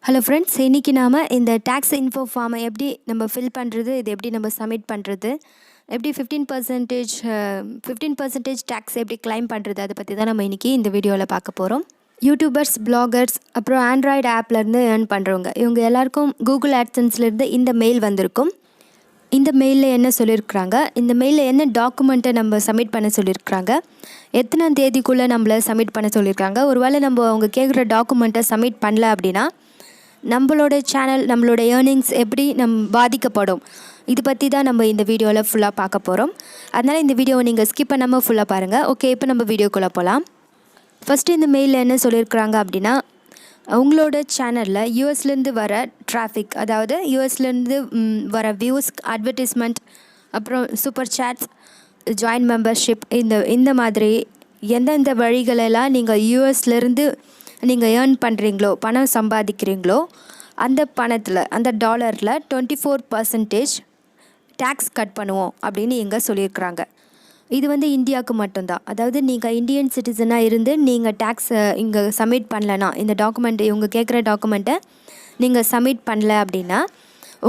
Hello friends, இன்றைக்கி நாம் இந்த டேக்ஸ் இன்ஃபோ ஃபார்மை எப்படி நம்ம ஃபில் பண்ணுறது, இது எப்படி நம்ம சப்மிட் பண்ணுறது, எப்படி 15% டேக்ஸ் எப்படி கிளைம் பண்ணுறது, அதை பற்றி தான் நம்ம இன்றைக்கி இந்த வீடியோவில் பார்க்க போகிறோம். யூடியூபர்ஸ், பிளாகர்ஸ், அப்புறம் ஆண்ட்ராய்டு ஆப்லேருந்து ஏர்ன் பண்ணுறவங்க இவங்க எல்லாருக்கும் கூகுள் ஆட்சன்ஸ்லேருந்து இந்த மெயில் வந்திருக்கும். இந்த மெயிலில் என்ன சொல்லியிருக்கிறாங்க, இந்த மெயிலில் என்ன டாக்குமெண்ட்டை நம்ம சப்மிட் பண்ண சொல்லியிருக்கிறாங்க, எத்தனாம் தேதிக்குள்ளே நம்மளை சப்மிட் பண்ண சொல்லியிருக்காங்க. ஒருவேளை நம்ம அவங்க கேட்குற டாக்குமெண்ட்டை சப்மிட் பண்ணல அப்படின்னா நம்மளோட சேனல், நம்மளோட ஏர்னிங்ஸ் எப்படி பாதிக்கப்படும், இது பற்றி தான் நம்ம இந்த வீடியோவில் ஃபுல்லாக பார்க்க போகிறோம். அதனால் இந்த வீடியோவை நீங்கள் ஸ்கிப் பண்ணாமல் ஃபுல்லாக பாருங்கள். ஓகே, இப்போ நம்ம வீடியோக்குள்ளே போகலாம். ஃபஸ்ட்டு இந்த மெயிலில் என்ன சொல்லியிருக்கிறாங்க அப்படின்னா, உங்களோட சேனலில் யூஎஸ்லேருந்து வர டிராஃபிக், அதாவது யூஎஸ்லேருந்து வர வியூஸ், அட்வர்டைஸ்மெண்ட், அப்புறம் சூப்பர் சேட்ஸ், ஜாயின் மெம்பர்ஷிப், இந்த மாதிரி எந்தெந்த வழிகளெல்லாம் நீங்கள் யூஎஸ்லேருந்து நீங்கள் ஏர்ன் பண்ணுறீங்களோ, பணம் சம்பாதிக்கிறீங்களோ, அந்த பணத்தில், அந்த டாலரில் 24% டேக்ஸ் கட் பண்ணுவோம் அப்படின்னு இங்கே சொல்லியிருக்கிறாங்க. இது இந்தியாவுக்கு மட்டும்தான். அதாவது நீங்கள் இந்தியன் சிட்டிசனாக இருந்து நீங்கள் டேக்ஸை இங்கே சப்மிட் பண்ணலன்னா, இந்த டாக்குமெண்ட்டு, இவங்க கேட்குற டாக்குமெண்ட்டை நீங்கள் சப்மிட் பண்ணல அப்படின்னா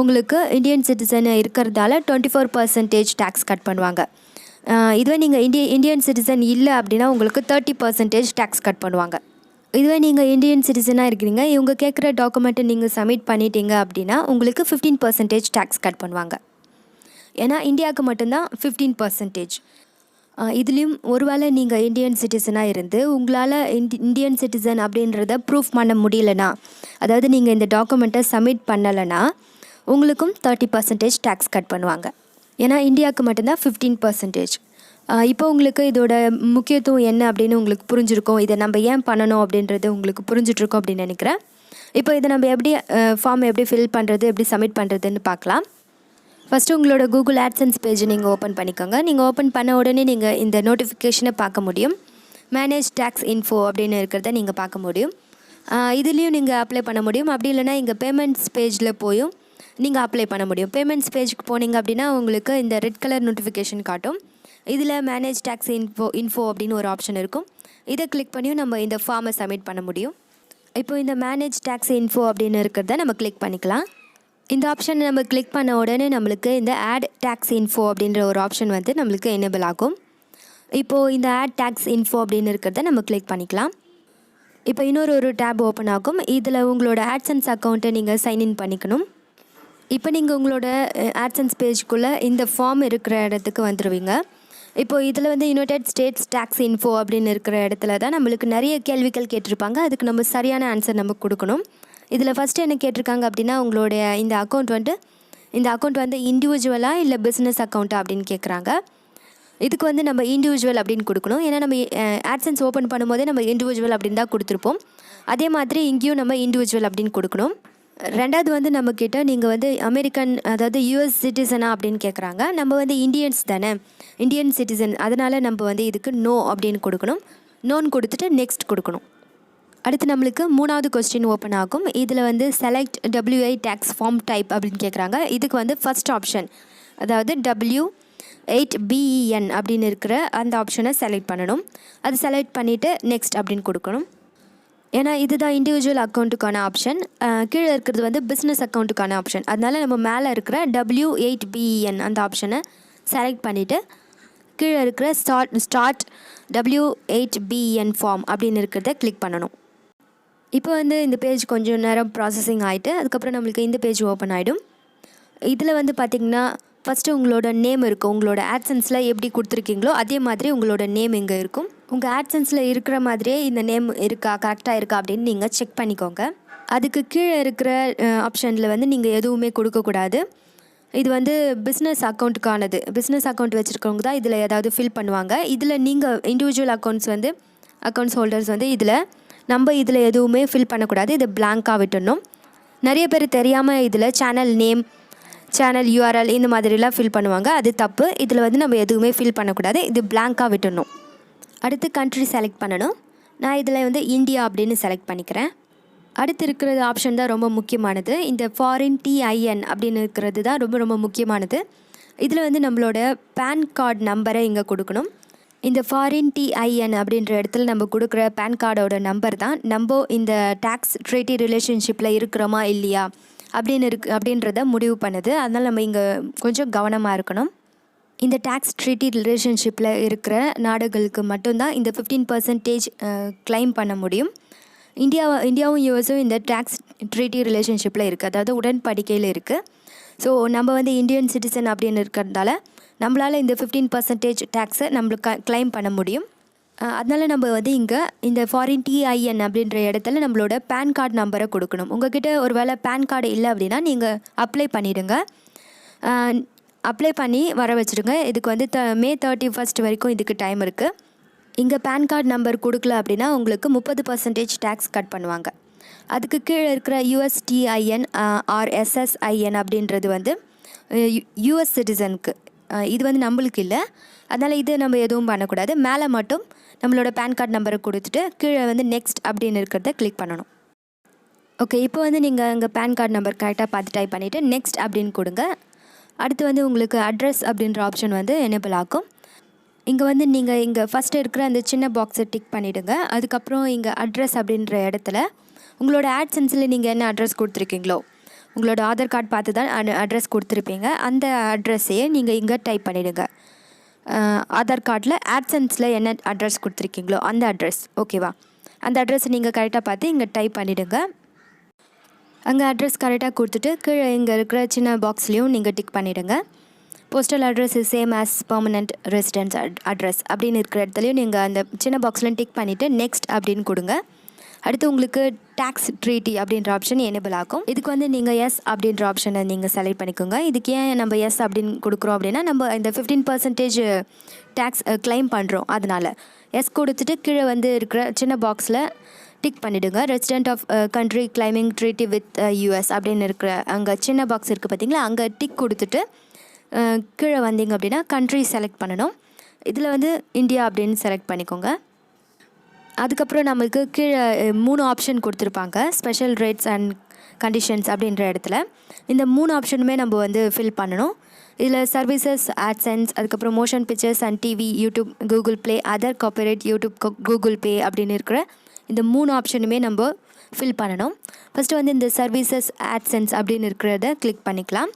உங்களுக்கு இந்தியன் சிட்டிசன் இருக்கிறதால 24% டேக்ஸ் கட் பண்ணுவாங்க. இதுவே நீங்கள் இந்தியன் சிட்டிசன் இல்லை அப்படின்னா உங்களுக்கு 30% டேக்ஸ் கட் பண்ணுவாங்க. இதுவே நீங்கள் இந்தியன் சிட்டிசனாக இருக்கிறீங்க, இவங்க கேட்குற டாக்குமெண்ட்டை நீங்கள் சப்மிட் பண்ணிட்டீங்க அப்படின்னா உங்களுக்கு 15% டேக்ஸ் கட் பண்ணுவாங்க. ஏன்னா இந்தியாவுக்கு மட்டும்தான் 15%. இதுலேயும் ஒருவேளை நீங்கள் இந்தியன் சிட்டிசனாக இருந்து உங்களால் இந்தியன் சிட்டிசன் அப்படின்றத ப்ரூஃப் பண்ண முடியலனா, அதாவது நீங்கள் இந்த டாக்குமெண்ட்டை சப்மிட் பண்ணலைன்னா உங்களுக்கும் 30% டேக்ஸ் கட் பண்ணுவாங்க. ஏன்னா இந்தியாவுக்கு மட்டும்தான் 15%. இப்போ உங்களுக்கு இதோட முக்கியத்துவம் என்ன அப்படின்னு உங்களுக்கு புரிஞ்சிருக்கும். இதை நம்ம ஏன் பண்ணணும் அப்படின்றது உங்களுக்கு புரிஞ்சிட்ருக்கோம் அப்படின்னு நினைக்கிறேன். இப்போ இதை நம்ம எப்படி ஃபார்ம் எப்படி ஃபில் பண்ணுறது, எப்படி சப்மிட் பண்ணுறதுன்னு பார்க்கலாம். ஃபஸ்ட்டு உங்களோட கூகுள் ஆட்சன்ஸ் பேஜை நீங்கள் ஓப்பன் பண்ணிக்கோங்க. நீங்கள் ஓப்பன் பண்ண உடனே நீங்கள் இந்த நோட்டிஃபிகேஷனை பார்க்க முடியும். மேனேஜ் டேக்ஸ் இன்ஃபோ அப்படின்னு இருக்கிறத நீங்கள் பார்க்க முடியும். இதுலேயும் நீங்கள் அப்ளை பண்ண முடியும். அப்படி இல்லைனா இங்கே பேமெண்ட்ஸ் பேஜில் போயும் நீங்கள் அப்ளை பண்ண முடியும். பேமெண்ட்ஸ் பேஜுக்கு போனீங்க அப்படின்னா உங்களுக்கு இந்த ரெட் கலர் நோட்டிஃபிகேஷன் காட்டும். இதில் மேனேஜ் டேக்ஸ் இன்ஃபோ அப்படின்னு ஒரு ஆப்ஷன் இருக்கும். இதை கிளிக் பண்ணியும் நம்ம இந்த ஃபார்மை சப்மிட் பண்ண முடியும். இப்போ இந்த மேனேஜ் டேக்ஸ் இன்ஃபோ அப்படின்னு இருக்கிறத நம்ம கிளிக் பண்ணிக்கலாம். இந்த ஆப்ஷனை நம்ம கிளிக் பண்ண உடனே நம்மளுக்கு இந்த ஆட் டேக்ஸ் இன்ஃபோ அப்படின்ற ஒரு ஆப்ஷன் நம்மளுக்கு எனேபிள் ஆகும். இப்போது இந்த ஆட் டேக்ஸ் இன்ஃபோ அப்படின்னு இருக்கிறத நம்ம கிளிக் பண்ணிக்கலாம். இப்போ இன்னொரு டேப் ஓப்பன் ஆகும். இதில் உங்களோட ஆட்சன்ஸ் அக்கௌண்ட்டை நீங்கள் சைன்இன் பண்ணிக்கணும். இப்போ நீங்கள் உங்களோட ஆட்சன்ஸ் பேஜுக்குள்ளே இந்த ஃபார்ம் இருக்கிற இடத்துக்கு வந்துடுவீங்க. இப்போது இதில் யுனைடெட் ஸ்டேட்ஸ் டேக்ஸ் இன்ஃபோ அப்படின்னு இருக்கிற இடத்துல தான் நம்மளுக்கு நிறைய கேள்விகள் கேட்டிருப்பாங்க. அதுக்கு நம்ம சரியான ஆன்சர் நம்ம கொடுக்கணும். இதில் ஃபஸ்ட்டு என்ன கேட்டிருக்காங்க அப்படின்னா, உங்களுடைய இந்த அக்கௌண்ட் இண்டிவிஜுவலாக இல்லை பிஸ்னஸ் அக்கௌண்ட்டா அப்படின்னு கேட்குறாங்க. இதுக்கு நம்ம இண்டிவிஜுவல் அப்படின்னு கொடுக்கணும். ஏன்னா நம்ம ஆட்சன்ஸ் ஓப்பன் பண்ணும்போதே நம்ம இண்டிவிஜுவல் அப்படின்னு தான் கொடுத்துருப்போம். அதே மாதிரி இங்கேயும் நம்ம இண்டிவிஜுவல் அப்படின்னு கொடுக்கணும். ரெண்டாவது நம்மக்கிட்ட நீங்கள் அமெரிக்கன், அதாவது யூஎஸ் சிட்டிசனா அப்படின்னு கேட்குறாங்க. நம்ம இந்தியன்ஸ் தானே, இந்தியன் சிட்டிசன், அதனால் நம்ம இதுக்கு நோ அப்படின்னு கொடுக்கணும். நோன்னு கொடுத்துட்டு நெக்ஸ்ட் கொடுக்கணும். அடுத்து நம்மளுக்கு மூணாவது கொஸ்டின் ஓப்பன் ஆகும். இதில் select WI tax form type அப்படின்னு கேட்குறாங்க. இதுக்கு ஃபஸ்ட் ஆப்ஷன், அதாவது W8BEN அப்படின்னு இருக்கிற அந்த ஆப்ஷனை செலக்ட் பண்ணணும். அது செலக்ட் பண்ணிவிட்டு நெக்ஸ்ட் அப்படின்னு கொடுக்கணும். ஏன்னா இதுதான் இண்டிவிஜுவல் அக்கௌண்ட்டுக்கான ஆப்ஷன். கீழே இருக்கிறது பிஸ்னஸ் அக்கௌண்ட்டுக்கான ஆப்ஷன். அதனால் நம்ம மேலே இருக்கிற W8BEN அந்த ஆப்ஷனை செலக்ட் பண்ணிவிட்டு கீழே இருக்கிற ஸ்டார்ட் W8BEN ஃபார்ம் அப்படின்னு இருக்கிறத கிளிக் பண்ணணும். இப்போ இந்த பேஜ் கொஞ்சம் நேரம் ப்ராசஸிங் ஆகிட்டு அதுக்கப்புறம் நம்மளுக்கு இந்த பேஜ் ஓப்பன் ஆகிடும். இதில் பார்த்திங்கன்னா ஃபஸ்ட்டு உங்களோட நேம் இருக்கும். உங்களோட ஆட்சன்ஸில் எப்படி கொடுத்துருக்கீங்களோ அதே மாதிரி உங்களோட நேம் இங்கே இருக்கும். உங்கள் ஆட்சன்ஸில் இருக்கிற மாதிரியே இந்த நேம் இருக்கா, கரெக்டாக இருக்கா அப்படின்னு நீங்கள் செக் பண்ணிக்கோங்க. அதுக்கு கீழே இருக்கிற ஆப்ஷனில் நீங்கள் எதுவுமே கொடுக்கக்கூடாது. இது பிஸ்னஸ் அக்கௌண்ட்டுக்கானது. பிஸ்னஸ் அக்கௌண்ட் வச்சுருக்கவங்க தான் இதில் ஏதாவது ஃபில் பண்ணுவாங்க. இதில் நீங்கள் இண்டிவிஜுவல் அக்கௌண்ட்ஸ் ஹோல்டர்ஸ் இதில் எதுவுமே ஃபில் பண்ணக்கூடாது. இது பிளாங்காக விட்டுடணும். நிறைய பேர் தெரியாமல் இதில் சேனல் நேம், சேனல் URL இந்த மாதிரிலாம் ஃபில் பண்ணுவாங்க. அது தப்பு. இதில் நம்ம எதுவுமே ஃபில் பண்ணக்கூடாது. இது பிளாங்காக விட்டுடணும். அடுத்து கண்ட்ரி செலக்ட் பண்ணணும். நான் இதில் இந்தியா அப்படின்னு செலக்ட் பண்ணிக்கிறேன். அடுத்து இருக்கிற ஆப்ஷன் தான் ரொம்ப முக்கியமானது. இந்த ஃபாரின் TIN அப்படின்னு இருக்கிறது தான் ரொம்ப ரொம்ப முக்கியமானது. இதில் நம்மளோட பேன் கார்டு நம்பரை இங்கே கொடுக்கணும். இந்த ஃபாரின் டிஐஎன் அப்படின்ற இடத்துல நம்ம கொடுக்குற பேன் கார்டோட நம்பர் தான் நம்ம இந்த டேக்ஸ் ட்ரீட்டி ரிலேஷன்ஷிப்பில் இருக்கிறோமா இல்லையா அப்படின்றத முடிவு பண்ணுது. அதனால் நம்ம இங்கே கொஞ்சம் கவனமாக இருக்கணும். இந்த டேக்ஸ் ட்ரீட்டி ரிலேஷன்ஷிப்பில் இருக்கிற நாடுகளுக்கு மட்டும்தான் இந்த 15% கிளைம் பண்ண முடியும். இந்தியாவும் யூஎஸும் இந்த டேக்ஸ் ட்ரீட்டி ரிலேஷன்ஷிப்பில் இருக்குது, அதாவது உடன்படிக்கையில் இருக்குது. ஸோ நம்ம வந்து இந்தியன் சிட்டிசன் அப்படின்னு இருக்கிறதால நம்மளால் இந்த 15% டேக்ஸை நம்மளுக்கு கிளைம் பண்ண முடியும். அதனால் நம்ம வந்து இங்கே இந்த ஃபாரின் டிஐஎன் அப்படின்ற இடத்துல நம்மளோட பேன் கார்டு நம்பரை கொடுக்கணும். உங்கள்கிட்ட ஒரு வேளை பேன் கார்டு இல்லை அப்படின்னா நீங்கள் அப்ளை பண்ணிவிடுங்க. அப்ளை பண்ணி வர வச்சுடுங்க. இதுக்கு வந்து மே 31 வரைக்கும் இதுக்கு டைம் இருக்குது. இங்கே பேன் கார்டு நம்பர் கொடுக்கல அப்படின்னா உங்களுக்கு 30% டேக்ஸ் கட் பண்ணுவாங்க. அதுக்கு கீழே இருக்கிற யூஎஸ்டிஐஎன் ஆர் எஸ்எஸ்ஐஎன் அப்படின்றது வந்து யூஎஸ் சிட்டிசனுக்கு, இது வந்து நம்மளுக்கு இல்லை. அதனால் இது நம்ம எதுவும் பண்ணக்கூடாது. மேலே மட்டும் நம்மளோட பேன் கார்டு நம்பரை கொடுத்துட்டு கீழே வந்து நெக்ஸ்ட் அப்படின்னு இருக்கிறத கிளிக் பண்ணணும். ஓகே, இப்போ வந்து நீங்கள் இங்கே பேன் கார்டு நம்பர் கரெக்டாக பார்த்து டைப் பண்ணிவிட்டு நெக்ஸ்ட் அப்படின்னு கொடுங்க. அடுத்து வந்து உங்களுக்கு அட்ரஸ் அப்படின்ற ஆப்ஷன் வந்து எனேபிள் ஆகும். இங்கே வந்து நீங்கள் இங்கே ஃபஸ்ட்டு இருக்கிற அந்த சின்ன பாக்ஸை டிக் பண்ணிவிடுங்க. அதுக்கப்புறம் இங்கே அட்ரஸ் அப்படின்ற இடத்துல உங்களோட ஆட்சென்ஸில் நீங்கள் என்ன அட்ரஸ் கொடுத்துருக்கீங்களோ, உங்களோட ஆதார் கார்டு பார்த்து தான் அட்ரஸ் கொடுத்துருப்பீங்க, அந்த அட்ரஸையே நீங்கள் இங்கே டைப் பண்ணிவிடுங்க. ஆதார் கார்டில் ஆட்சென்ஸில் என்ன அட்ரஸ் கொடுத்துருக்கீங்களோ அந்த அட்ரஸ், ஓகேவா? அந்த அட்ரஸை நீங்கள் கரெக்டாக பார்த்து இங்கே டைப் பண்ணிவிடுங்க. அங்கே அட்ரஸ் கரெக்டாக கொடுத்துட்டு கீழே இங்கே இருக்கிற சின்ன பாக்ஸ்லேயும் நீங்கள் டிக் பண்ணிவிடுங்க. Postal address is same as permanent residence address அப்படின்னு இருக்கிற இடத்துலையும் நீங்கள் அந்த சின்ன பாக்ஸ்லையும் டிக் பண்ணிவிட்டு நெக்ஸ்ட் அப்படின்னு கொடுங்க. அடுத்து உங்களுக்கு டேக்ஸ் ட்ரீட்டி அப்படின்ற ஆப்ஷன் எனேபிள் ஆகும். இதுக்கு வந்து நீங்கள் எஸ் அப்படின்ற ஆப்ஷனை நீங்கள் செலக்ட் பண்ணிக்கோங்க. இதுக்கு ஏன் நம்ம எஸ் அப்படின்னு கொடுக்குறோம் அப்படின்னா நம்ம இந்த 15% டேக்ஸ் கிளைம் பண்ணுறோம். அதனால் எஸ் கொடுத்துட்டு கீழே வந்து இருக்கிற சின்ன பாக்ஸில் டிக் பண்ணிவிடுங்க. Resident of country claiming treaty with US அப்படின்னு இருக்கிற அங்கே சின்ன பாக்ஸ் இருக்குது பார்த்தீங்களா, அங்கே டிக் கொடுத்துட்டு கீழே வந்தீங்க அப்படின்னா கண்ட்ரி செலக்ட் பண்ணணும். இதில் வந்து இந்தியா அப்படின்னு செலக்ட் பண்ணிக்கோங்க. அதுக்கப்புறம் நம்மளுக்கு கீழே 3 ஆப்ஷன் கொடுத்துருப்பாங்க, ஸ்பெஷல் ரேட்ஸ் அண்ட் கண்டிஷன்ஸ் அப்படின்ற இடத்துல. இந்த 3 ஆப்ஷனுமே நம்ம வந்து ஃபில் பண்ணணும். இதில் சர்வீசஸ், ஆட்சென்ஸ், அதுக்கப்புறம் motion pictures and TV, YouTube, Google play, other copyright, YouTube, Google Pay அப்படின்னு இருக்கிற இந்த 3 ஆப்ஷனுமே நம்ம ஃபில் பண்ணணும். ஃபஸ்ட்டு வந்து இந்த சர்வீசஸ், ஆட்சென்ஸ் அப்படின்னு இருக்கிறத கிளிக் பண்ணிக்கலாம்.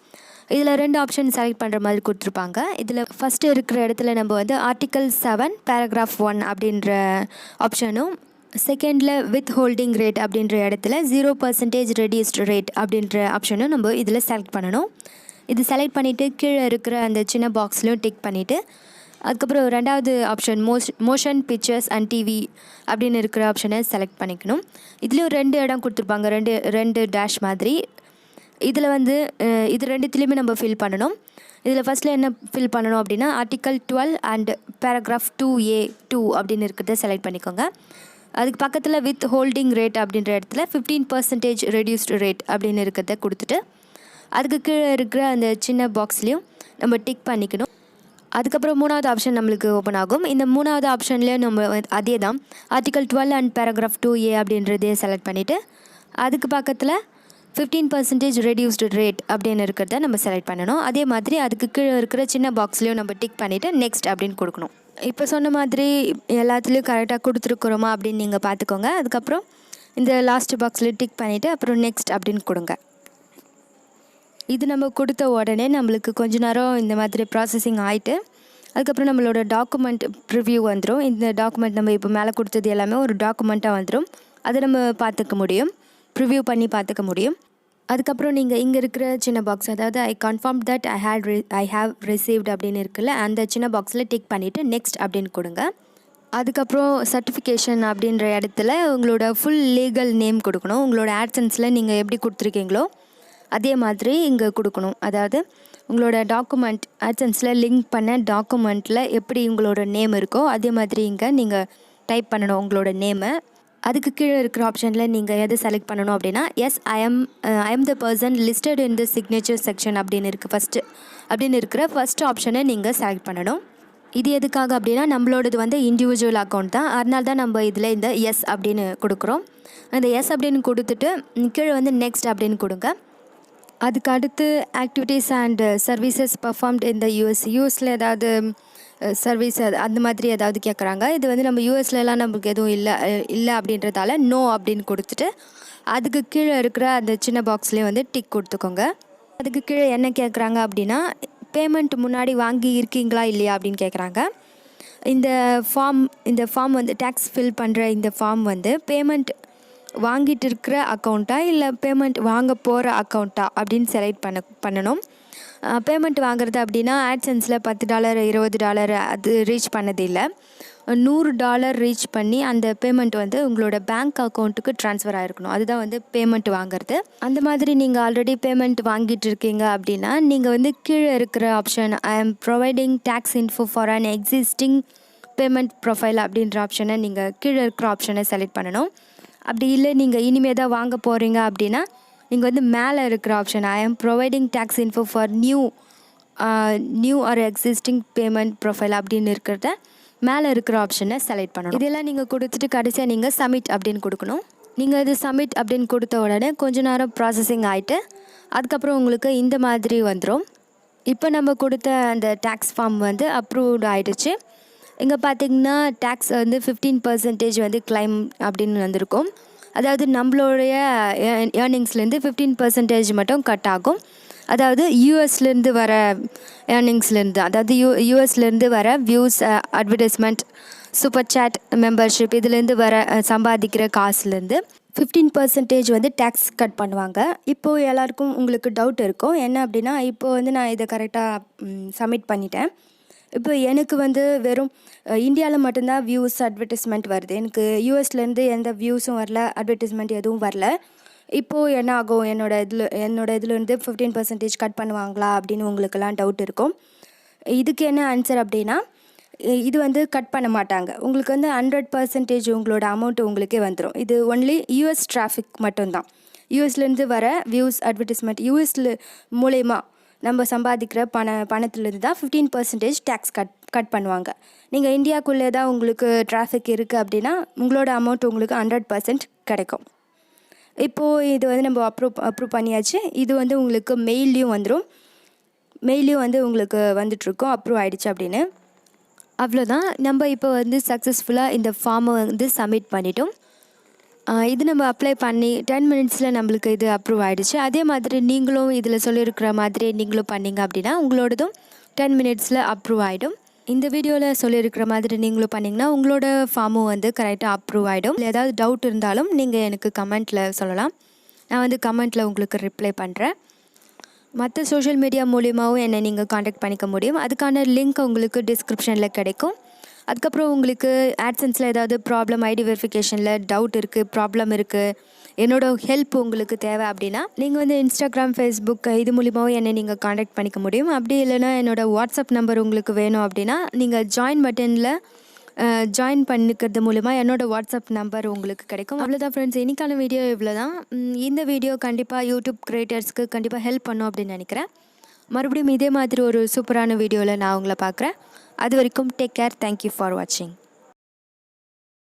இதில் 2 ஆப்ஷன் செலக்ட் பண்ணுற மாதிரி கொடுத்துருப்பாங்க. இதில் ஃபஸ்ட்டு இருக்கிற இடத்துல நம்ம வந்து ஆர்டிக்கல் 7 பேராகிராஃப் 1 அப்படின்ற ஆப்ஷனும், செகண்டில் வித் ஹோல்டிங் ரேட் அப்படின்ற இடத்துல 0% ரெடியூஸ்டு ரேட் அப்படின்ற ஆப்ஷனும் நம்ம இதில் செலக்ட் பண்ணணும். இது செலக்ட் பண்ணிவிட்டு கீழே இருக்கிற அந்த சின்ன பாக்ஸ்லையும் டிக் பண்ணிவிட்டு அதுக்கப்புறம் 2வது option motion pictures and TV அப்படின்னு இருக்கிற ஆப்ஷனை செலக்ட் பண்ணிக்கணும். இதுலேயும் 2 இடம் கொடுத்துருப்பாங்க, ரெண்டு டேஷ் மாதிரி. இதில் வந்து இது 2த்துலேயுமே நம்ம ஃபில் பண்ணணும். இதில் ஃபஸ்ட்டில் என்ன ஃபில் பண்ணணும் அப்படின்னா ஆர்டிக்கல் 12 அண்ட் பேராகிராஃப் 2A2 அப்படின்னு இருக்கிறத செலக்ட் பண்ணிக்கோங்க. அதுக்கு பக்கத்தில் வித் ஹோல்டிங் ரேட் அப்படின்ற இடத்துல 15% ரெடியூஸ்டு ரேட் அப்படின்னு இருக்கிறத கொடுத்துட்டு அதுக்கு கீழே இருக்கிற அந்த சின்ன பாக்ஸ்லேயும் நம்ம டிக் பண்ணிக்கணும். அதுக்கப்புறம் 3வது ஆப்ஷன் நம்மளுக்கு ஓப்பன் ஆகும். இந்த 3வது ஆப்ஷன்லேயும் நம்ம அதே தான் ஆர்டிக்கல் 12 அண்ட் பேராகிராஃப் 2A அப்படின்றதே செலக்ட் பண்ணிவிட்டு அதுக்கு பக்கத்தில் 15% ரெடியூஸ்டு ரேட் அப்படின்னு இருக்கிறத நம்ம செலக்ட் பண்ணணும். அதே மாதிரி அதுக்கு கீழே இருக்கிற சின்ன பாக்ஸ்லேயும் நம்ம டிக் பண்ணிவிட்டு நெக்ஸ்ட் அப்படின்னு கொடுக்கணும். இப்போ சொன்ன மாதிரி எல்லாத்துலேயும் கரெக்டாக கொடுத்துருக்குறோமா அப்படின்னு நீங்கள் பார்த்துக்கோங்க. அதுக்கப்புறம் இந்த லாஸ்ட் பாக்ஸில் டிக் பண்ணிவிட்டு அப்புறம் நெக்ஸ்ட் அப்படின்னு கொடுங்க. இது நம்ம கொடுத்த உடனே நம்மளுக்கு கொஞ்ச நேரம் இந்த மாதிரி ப்ராசஸிங் ஆகிட்டு அதுக்கப்புறம் நம்மளோட டாக்குமெண்ட் ப்ரிவ்யூ வந்துடும். இந்த டாக்குமெண்ட் நம்ம இப்போ மேலே கொடுத்தது எல்லாமே ஒரு டாக்குமெண்ட்டாக வந்துடும். அதை நம்ம பார்த்துக்க முடியும், ப்ரிவ்யூ பண்ணி பார்த்துக்க முடியும். அதுக்கப்புறம் நீங்கள் இங்கே இருக்கிற சின்ன பாக்ஸ், அதாவது ஐ confirm that I have received அப்படின்னு இருக்குல்ல, அந்த சின்ன பாக்ஸில் டிக் பண்ணிவிட்டு நெக்ஸ்ட் அப்படின்னு கொடுங்க. அதுக்கப்புறம் சர்டிஃபிகேஷன் அப்படின்ற இடத்துல உங்களோட ஃபுல் லீகல் நேம் கொடுக்கணும். உங்களோட ஆட்சென்ஸில் நீங்கள் எப்படி கொடுத்துருக்கீங்களோ அதே மாதிரி இங்கே கொடுக்கணும். அதாவது உங்களோட டாக்குமெண்ட் ஆட்சென்ஸில் லிங்க் பண்ண டாக்குமெண்ட்டில் எப்படி உங்களோட நேம் இருக்கோ அதே மாதிரி இங்கே நீங்கள் டைப் பண்ணணும் உங்களோட நேமை. அதுக்கு கீழே இருக்கிற ஆப்ஷனில் நீங்கள் எது செலக்ட் பண்ணணும் அப்படின்னா yes I am the person listed in the signature section அப்படின்னு இருக்குது அப்படின்னு இருக்கிற ஃபஸ்ட் ஆப்ஷனை நீங்கள் செலக்ட் பண்ணணும். இது எதுக்காக அப்படின்னா நம்மளோடது வந்து இண்டிவிஜுவல் அக்கௌண்ட் தான், அதனால தான் நம்ம இதில் இந்த எஸ் அப்படின்னு கொடுக்குறோம். அந்த எஸ் அப்படின்னு கொடுத்துட்டு கீழே வந்து நெக்ஸ்ட் அப்படின்னு கொடுங்க. அதுக்கு அடுத்து ஆக்டிவிட்டீஸ் அண்ட் சர்வீசஸ் பர்ஃபார்ம்ட் இந்த யூஎஸில் ஏதாவது சர்வீஸ் அந்த மாதிரி ஏதாவது கேட்குறாங்க. இது வந்து நம்ம யூஎஸ்லலாம் நம்மளுக்கு எதுவும் இல்லை அப்படின்றதால நோ அப்படின்னு கொடுத்துட்டு அதுக்கு கீழே இருக்கிற அந்த சின்ன பாக்ஸ்லேயே வந்து டிக் கொடுத்துக்கோங்க. அதுக்கு கீழே என்ன கேட்குறாங்க அப்படின்னா, பேமெண்ட் முன்னாடி வாங்கி இருக்கீங்களா இல்லையா அப்படின்னு கேட்குறாங்க. இந்த ஃபார்ம் வந்து டேக்ஸ் ஃபில் பண்ணுற இந்த ஃபார்ம் வந்து பேமெண்ட் வாங்கிட்டு இருக்கிற அக்கௌண்ட்டா இல்லை பேமெண்ட் வாங்க போகிற அக்கௌண்ட்டா அப்படின்னு செலக்ட் பண்ணணும். பேமெண்ட் வாங்குறது அப்படின்னா ஆட்சென்ஸில் $10 $20 அது ரீச் பண்ணது இல்லை, $100 ரீச் பண்ணி அந்த பேமெண்ட் வந்து உங்களோட பேங்க் அக்கௌண்ட்டுக்கு ட்ரான்ஸ்ஃபர் ஆகிருக்கணும். அதுதான் வந்து பேமெண்ட் வாங்குறது. அந்த மாதிரி நீங்கள் ஆல்ரெடி பேமெண்ட் வாங்கிட்டு இருக்கீங்க அப்படின்னா நீங்கள் வந்து கீழே இருக்கிற option I am providing tax info for an existing payment profile அப்படின்ற ஆப்ஷனை நீங்கள் கீழே இருக்கிற ஆப்ஷனை செலக்ட் பண்ணணும். அப்படி இல்லை நீங்கள் இனிமேல் தான் வாங்க போகிறீங்க அப்படின்னா நீங்கள் வந்து மேலே இருக்கிற option I am providing tax info for new or existing payment profile அப்படின்னு இருக்கிறத மேலே இருக்கிற ஆப்ஷனை செலக்ட் பண்ணணும். இதெல்லாம் நீங்கள் கொடுத்துட்டு கடைசியாக நீங்கள் சப்மிட் அப்படின்னு கொடுக்கணும். நீங்கள் இது சப்மிட் அப்படின்னு கொடுத்த உடனே கொஞ்ச நேரம் ப்ராசஸிங் ஆகிட்டு அதுக்கப்புறம் உங்களுக்கு இந்த மாதிரி வந்துடும். இப்போ நம்ம கொடுத்த அந்த டேக்ஸ் ஃபார்ம் வந்து அப்ரூவ்ட் ஆகிடுச்சு. இங்கே பார்த்திங்கன்னா டேக்ஸ் வந்து 15% வந்து கிளைம் அப்படின்னு வந்திருக்கும். அதாவது நம்மளுடைய ஏர்னிங்ஸ்லேருந்து 15% மட்டும் கட் ஆகும். அதாவது யூஎஸ்லேருந்து வர ஏர்னிங்ஸ்லேருந்து, அதாவது யூஎஸ்லேருந்து வர views, advertisement, super chat, membership இதுலேருந்து வர சம்பாதிக்கிற காசுலேருந்து 15% வந்து டேக்ஸ் கட் பண்ணுவாங்க. இப்போது எல்லாருக்கும் உங்களுக்கு டவுட் இருக்கும், என்ன அப்படின்னா இப்போது வந்து நான் இதை கரெக்டாக சப்மிட் பண்ணிட்டேன். இப்போ எனக்கு வந்து வெறும் இந்தியாவில் மட்டும்தான் வியூஸ் அட்வர்டைஸ்மெண்ட் வருது, எனக்கு யூஎஸ்லேருந்து எந்த வியூஸும் வரல, அட்வர்டைஸ்மெண்ட் எதுவும் வரல. இப்போது என்ன ஆகும், என்னோட இதுலேருந்து 15% கட் பண்ணுவாங்களா அப்படின்னு உங்களுக்கெல்லாம் டவுட் இருக்கும். இதுக்கு என்ன ஆன்சர் அப்படின்னா, இது வந்து கட் பண்ண மாட்டாங்க. உங்களுக்கு வந்து 100% உங்களோட அமௌண்ட் உங்களுக்கே வந்துடும். இது ஒன்லி யூஎஸ் டிராஃபிக் மட்டும்தான். யூஎஸ்லேருந்து வர வியூஸ் அட்வர்டைஸ்மெண்ட் யூஎஸில் மூலயமா நம்ம சம்பாதிக்கிற பணத்துலேருந்து தான் 15% டேக்ஸ் கட் பண்ணுவாங்க. நீங்கள் இந்தியாவுக்குள்ளே தான் உங்களுக்கு டிராஃபிக் இருக்குது அப்படின்னா உங்களோட அமௌண்ட் உங்களுக்கு 100% கிடைக்கும். இப்போது இது வந்து நம்ம அப்ரூவ் பண்ணியாச்சு. இது வந்து உங்களுக்கு மெயிலையும் வந்துடும். மெயிலையும் வந்து உங்களுக்கு வந்துட்டுருக்கோம் அப்ரூவ் ஆகிடுச்சு அப்படின்னு. அவ்வளோதான், நம்ம இப்போ வந்து சக்ஸஸ்ஃபுல்லாக இந்த ஃபார்மை வந்து சப்மிட் பண்ணிட்டோம். இது நம்ம அப்ளை பண்ணி 10 மினிட்ஸில் நம்மளுக்கு இது அப்ரூவ் ஆகிடுச்சு. அதே மாதிரி நீங்களும் இதில் சொல்லியிருக்கிற மாதிரி நீங்களும் பண்ணிங்க அப்படின்னா உங்களோடதும் 10 மினிட்ஸில் அப்ரூவ் ஆகிடும். இந்த வீடியோவில் சொல்லியிருக்கிற மாதிரி நீங்களும் பண்ணிங்கன்னா உங்களோட ஃபார்மும் வந்து கரெக்டாக அப்ரூவ் ஆகிடும். ஏதாவது டவுட் இருந்தாலும் நீங்கள் எனக்கு கமெண்ட்டில் சொல்லலாம், நான் வந்து கமெண்ட்டில் உங்களுக்கு ரிப்ளை பண்ணுறேன். மற்ற சோஷியல் மீடியா மூலியமாகவும் என்னை நீங்கள் காண்டாக்ட் பண்ணிக்க முடியும். அதுக்கான லிங்க் உங்களுக்கு டிஸ்கிரிப்ஷனில் கிடைக்கும். அதுக்கப்புறம் உங்களுக்கு ஆட்சென்ஸில் ஏதாவது ப்ராப்ளம், ஐடி வெரிஃபிகேஷனில் டவுட் இருக்குது, ப்ராப்ளம் இருக்குது, என்னோடய ஹெல்ப் உங்களுக்கு தேவை அப்படின்னா நீங்கள் வந்து இன்ஸ்டாகிராம், ஃபேஸ்புக் இது மூலிமாவும் என்னை நீங்கள் காண்டாக்ட் பண்ணிக்க முடியும். அப்படி இல்லைனா என்னோடய வாட்ஸ்அப் நம்பர் உங்களுக்கு வேணும் அப்படின்னா நீங்கள் ஜாயின் பட்டனில் ஜாயின் பண்ணிக்கிறது மூலிமா என்னோடய வாட்ஸ்அப் நம்பர் உங்களுக்கு கிடைக்கும். அவ்வளோதான் ஃப்ரெண்ட்ஸ், இன்றைக்கான வீடியோ இவ்வளோ தான். இந்த வீடியோ கண்டிப்பாக யூடியூப் க்ரியேட்டர்ஸ்க்கு கண்டிப்பாக ஹெல்ப் பண்ணும் அப்படின்னு நினைக்கிறேன். மறுபடியும் இதே மாதிரி ஒரு சூப்பரான வீடியோவில் நான் உங்களை பார்க்குறேன். அது வரைக்கும் டேக் கேர். தேங்க்யூ ஃபார் வாட்சிங்.